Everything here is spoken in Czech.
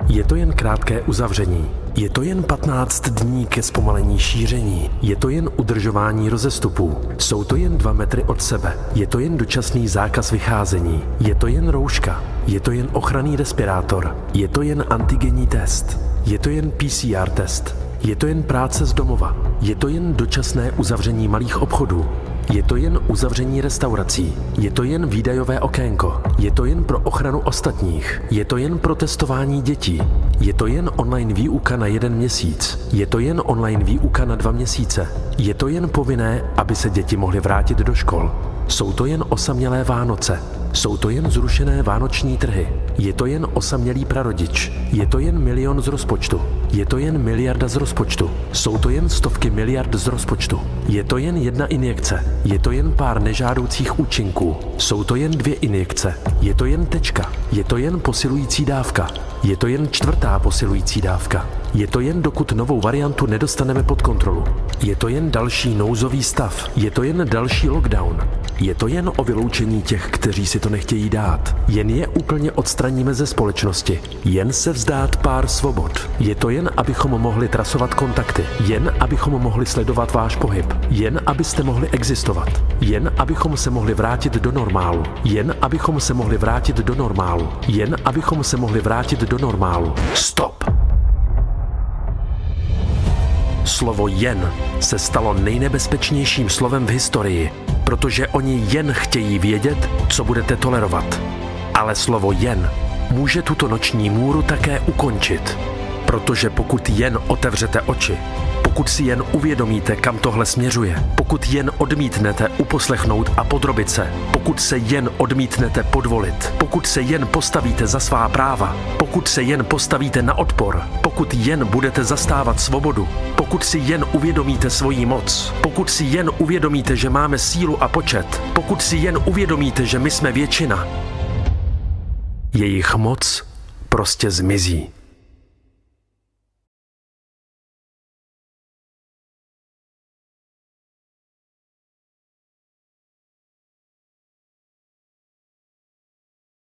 Je to jen krátké uzavření. Je to jen 15 dní ke zpomalení šíření. Je to jen udržování rozestupů. Jsou to jen 2 metry od sebe. Je to jen dočasný zákaz vycházení. Je to jen rouška. Je to jen ochranný respirátor. Je to jen antigenní test. Je to jen PCR test. Je to jen práce z domova. Je to jen dočasné uzavření malých obchodů. Je to jen uzavření restaurací. Je to jen výdajové okénko. Je to jen pro ochranu ostatních. Je to jen pro testování dětí. Je to jen online výuka na 1 měsíc. Je to jen online výuka na 2 měsíce. Je to jen povinné, aby se děti mohly vrátit do škol. Jsou to jen osamělé Vánoce. Jsou to jen zrušené vánoční trhy. Je to jen osamělý prarodič. Je to jen 1 milion z rozpočtu. Je to jen 1 miliarda z rozpočtu. Jsou to jen stovky miliard z rozpočtu. Je to jen 1 injekce. Je to jen pár nežádoucích účinků. Jsou to jen 2 injekce. Je to jen tečka. Je to jen posilující dávka. Je to jen 4. posilující dávka. Je to jen dokud novou variantu nedostaneme pod kontrolu. Je to jen další nouzový stav. Je to jen další lockdown. Je to jen o vyloučení těch, kteří si to nechtějí dát. Jen je úplně odstraníme ze společnosti. Jen se vzdát pár svobod. Je to jen, abychom mohli trasovat kontakty. Jen, abychom mohli sledovat váš pohyb. Jen, abyste mohli existovat. Jen, abychom se mohli vrátit do normálu. Jen, abychom se mohli vrátit do normálu. Jen, abychom se mohli vrátit do normálu. Stop! Slovo jen se stalo nejnebezpečnějším slovem v historii, protože oni jen chtějí vědět, co budete tolerovat. Ale slovo jen může tuto noční můru také ukončit, protože pokud jen otevřete oči, pokud si jen uvědomíte, kam tohle směřuje, pokud jen odmítnete uposlechnout a podrobit se, pokud se jen odmítnete podvolit, pokud se jen postavíte za svá práva, pokud se jen postavíte na odpor, pokud jen budete zastávat svobodu, pokud si jen uvědomíte svoji moc, pokud si jen uvědomíte, že máme sílu a počet, pokud si jen uvědomíte, že my jsme většina, jejich moc prostě zmizí.